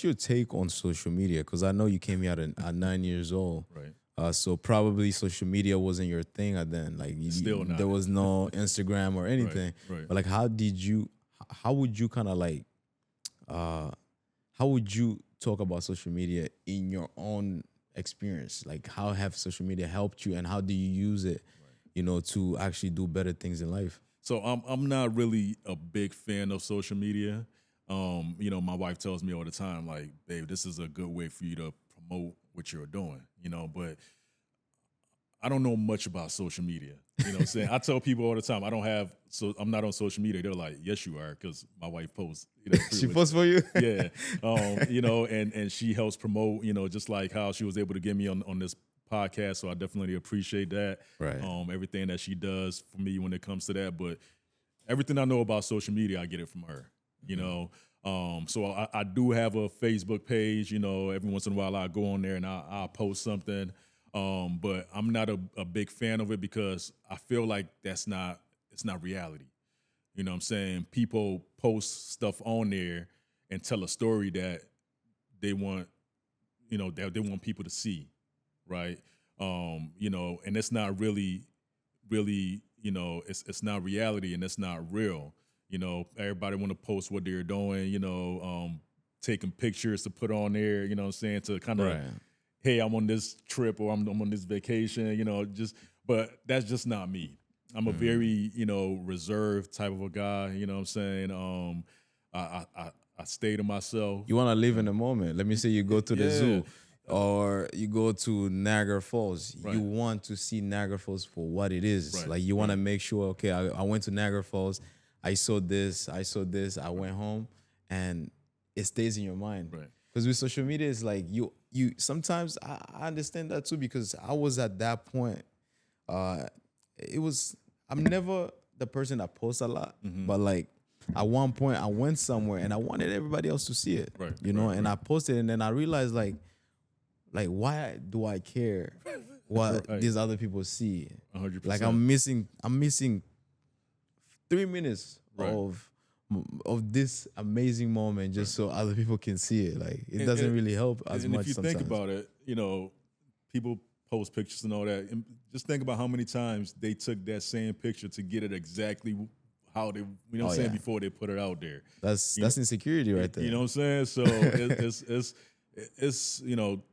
your take on social media? Because I know you came here at 9 years old. Right. So probably social media wasn't your thing at then. Like Still not. there was no Instagram or anything. Right. But like, how would you kind of like, uh, how would you talk about social media in your own experience? Like, how have social media helped you, and how do you use it, to actually do better things in life? So I'm not really a big fan of social media. My wife tells me all the time, like, babe, this is a good way for you to promote what you're doing, but I don't know much about social media. You know what I'm saying? I tell people all the time, I'm not on social media. They're like, yes, you are, because my wife posts. She pretty much. posts for you? Yeah. And she helps promote, just like how she was able to get me on this podcast. So I definitely appreciate that. Right. Everything that she does for me when it comes to that. But everything I know about social media, I get it from her, So I do have a Facebook page, every once in a while I go on there and I'll post something. But I'm not a big fan of it because I feel like it's not reality. You know what I'm saying? People post stuff on there and tell a story that they want, that they want people to see, right? And it's not really, it's not reality and it's not real. Everybody want to post what they're doing, taking pictures to put on there, you know what I'm saying, to kind of, hey, I'm on this trip or I'm on this vacation, but that's just not me. I'm a very, reserved type of a guy, you know what I'm saying? I stay to myself. You want to live in the moment. Let me say you go to the zoo or you go to Niagara Falls. Right. You want to see Niagara Falls for what it is. Right. Like you want to make sure, okay, I went to Niagara Falls. I saw this. I went home, and it stays in your mind. Right. Because with social media, it's like you sometimes I understand that too, because I was at that point. I'm never the person that posts a lot, but like at one point I went somewhere and I wanted everybody else to see it. Right, And I posted, and then I realized like why do I care what Right. these other people see? 100%. Like I'm missing 3 minutes Right. of this amazing moment just so other people can see it. Like it doesn't really help as and much if you sometimes. think about it, people post pictures and all that. And just think about how many times they took that same picture to get it exactly how they, what I'm saying, before they put it out there. That's insecurity right there. You know what I'm saying? So it's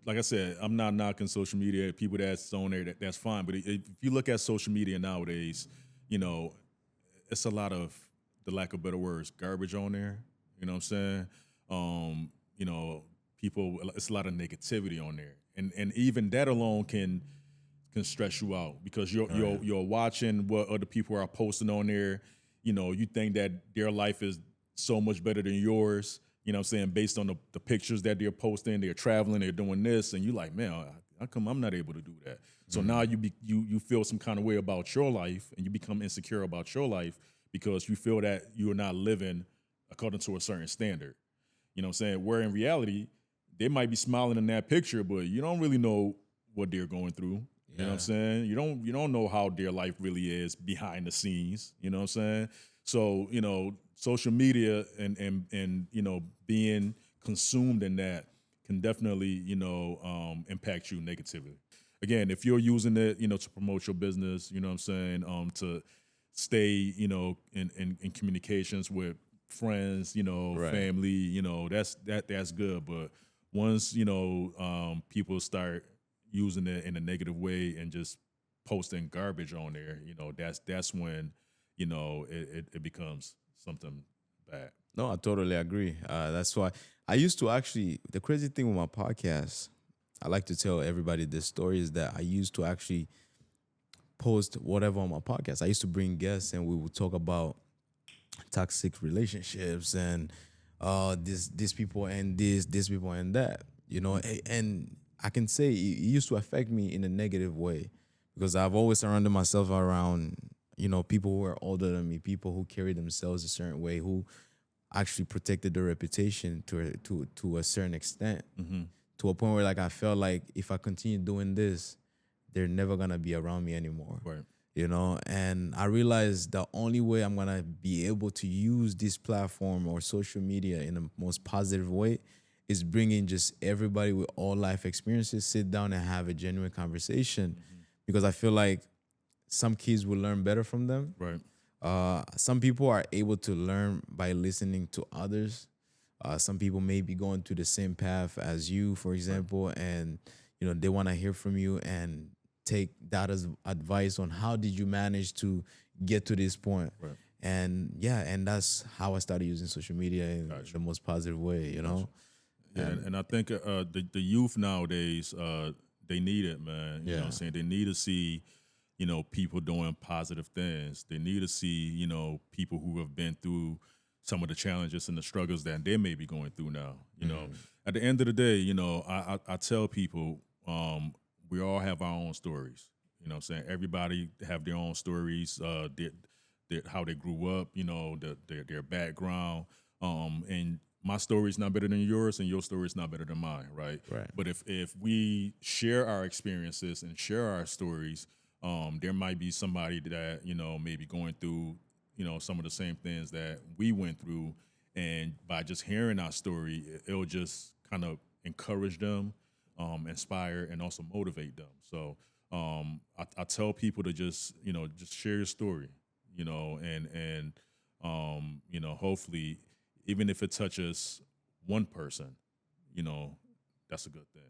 like I said, I'm not knocking social media. People that's on there, that's fine. But if you look at social media nowadays, it's a lot of, the lack of better words, garbage on there. You know what I'm saying? People, it's a lot of negativity on there, and even that alone can stress you out because you're watching what other people are posting on there. You think that their life is so much better than yours. You know what I'm saying? Based on the pictures that they're posting, they're traveling, they're doing this, and you're like, man, how come I'm not able to do that? So now you feel some kind of way about your life, and you become insecure about your life because you feel that you are not living according to a certain standard. You know what I'm saying? Where in reality, they might be smiling in that picture, but you don't really know what they're going through. You know what I'm saying? You don't know how their life really is behind the scenes. You know what I'm saying? So, social media and being consumed in that can definitely, impact you negatively. Again, if you're using it, to promote your business, you know what I'm saying, to stay, in communications with friends, family, that's good. But once, people start using it in a negative way and just posting garbage on there, that's when, it becomes something bad. No, I totally agree. That's why I used to actually, the crazy thing with my podcast, I like to tell everybody this story, is that I used to actually post whatever on my podcast. I used to bring guests and we would talk about toxic relationships and these people and these people and that, and I can say it used to affect me in a negative way because I've always surrounded myself around, people who are older than me, people who carry themselves a certain way, who actually protected their reputation to a certain extent, to a point where like I felt like if I continue doing this, they're never gonna be around me anymore. Right. And I realized the only way I'm gonna be able to use this platform or social media in the most positive way is bringing just everybody with all life experiences sit down and have a genuine conversation, because I feel like some kids will learn better from them. Right. Some people are able to learn by listening to others. Some people may be going through the same path as you, for example, and they want to hear from you and take that as advice on how did you manage to get to this point. Right. And yeah, and that's how I started using social media in the most positive way. Yeah, and I think the youth nowadays, they need it, man. You know what I'm saying? They need to see, people doing positive things. They need to see, people who have been through some of the challenges and the struggles that they may be going through now. At the end of the day, I tell people, we all have our own stories. You know what I'm saying? Everybody have their own stories, how they grew up, their background. And my story is not better than yours, and your story is not better than mine, right? Right. But if we share our experiences and share our stories, there might be somebody that may be going through some of the same things that we went through, and by just hearing our story, it'll just kind of encourage them, inspire, and also motivate them. So I tell people to just share your story, and hopefully, even if it touches one person, that's a good thing.